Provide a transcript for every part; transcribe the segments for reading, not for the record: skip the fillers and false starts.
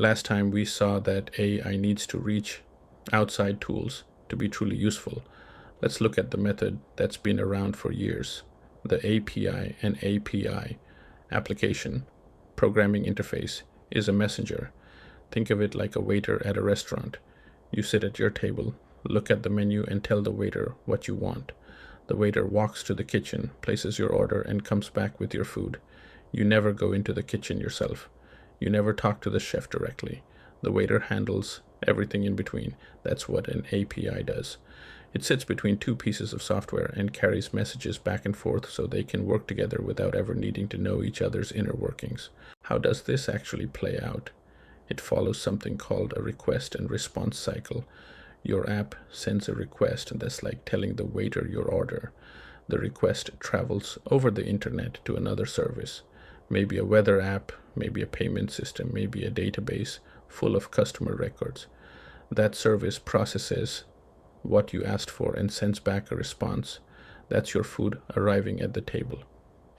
Last time we saw that AI needs to reach outside tools to be truly useful. Let's look at the method that's been around for years, the API and API application programming interface is a messenger. Think of it like a waiter at a restaurant. You sit at your table, look at the menu, and tell the waiter what you want. The waiter walks to the kitchen, places your order, and comes back with your food. You never go into the kitchen yourself. You never talk to the chef directly. The waiter handles everything in between. That's what an API does. It sits between two pieces of software and carries messages back and forth so they can work together without ever needing to know each other's inner workings. How does this actually play out? It follows something called a request and response cycle. Your app sends a request, and that's like telling the waiter your order. The request travels over the internet to another service, maybe a weather app, maybe a payment system, maybe a database full of customer records. That service processes what you asked for and sends back a response. That's your food arriving at the table.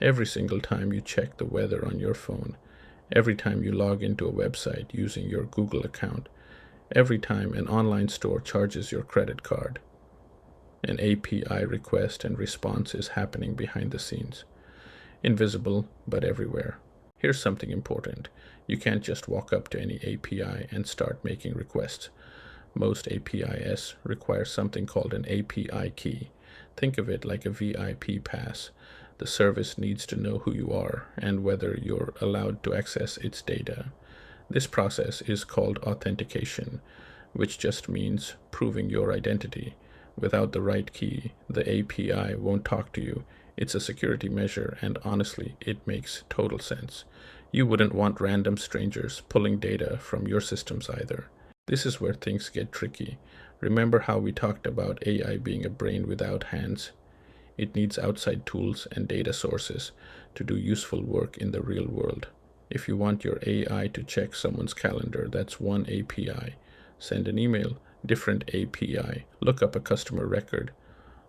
Every single time you check the weather on your phone, every time you log into a website using your Google account, every time an online store charges your credit card, an API request and response is happening behind the scenes. Invisible, but everywhere. Here's something important. You can't just walk up to any API and start making requests. Most APIs require something called an API key. Think of it like a VIP pass. The service needs to know who you are and whether you're allowed to access its data. This process is called authentication, which just means proving your identity. Without the right key, the API won't talk to you. It's a security measure, and honestly, it makes total sense. You wouldn't want random strangers pulling data from your systems either. This is where things get tricky. Remember how we talked about AI being a brain without hands? It needs outside tools and data sources to do useful work in the real world. If you want your AI to check someone's calendar, that's one API. Send an email, different API. Look up a customer record,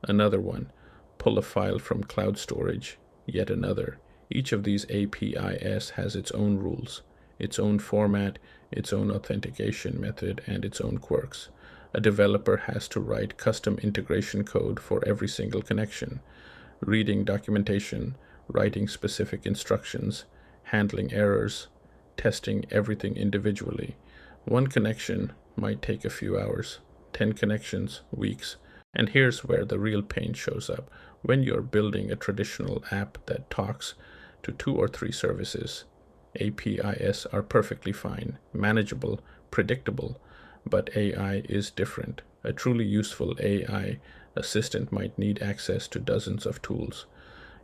another one. Pull a file from cloud storage, yet another. Each of these APIs has its own rules, its own format, its own authentication method, and its own quirks. A developer has to write custom integration code for every single connection, reading documentation, writing specific instructions, handling errors, testing everything individually. One connection might take a few hours, 10 connections, weeks. And here's where the real pain shows up. When you're building a traditional app that talks to 2 or 3 services, APIs are perfectly fine, manageable, predictable, but AI is different. A truly useful AI assistant might need access to dozens of tools.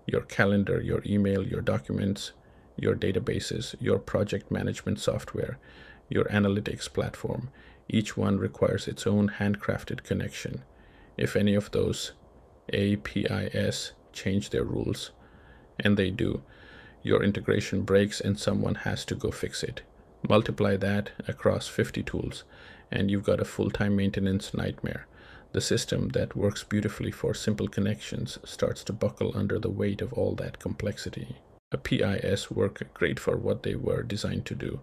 Your calendar, your email, your documents, your databases, your project management software, your analytics platform. Each one requires its own handcrafted connection. If any of those APIs change their rules, and they do, your integration breaks and someone has to go fix it. Multiply that across 50 tools, and you've got a full-time maintenance nightmare. The system that works beautifully for simple connections starts to buckle under the weight of all that complexity. APIs work great for what they were designed to do,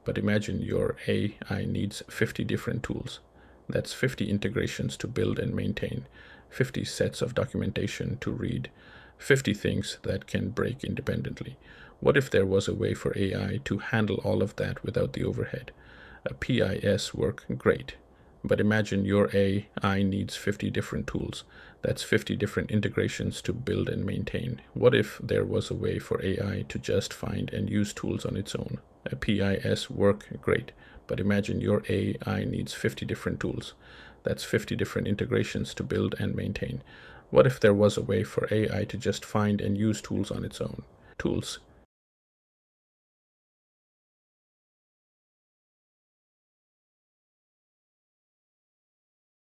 but imagine your AI needs 50 different tools. That's 50 integrations to build and maintain, 50 sets of documentation to read, 50 things that can break independently. What if there was a way for AI to handle all of that without the overhead? APIs work great, but imagine your AI needs 50 different tools. That's 50 different integrations to build and maintain. What if there was a way for AI to just find and use tools on its own? APIs work great, but imagine your AI needs 50 different tools. That's 50 different integrations to build and maintain. What if there was a way for AI to just find and use tools on its own? Tools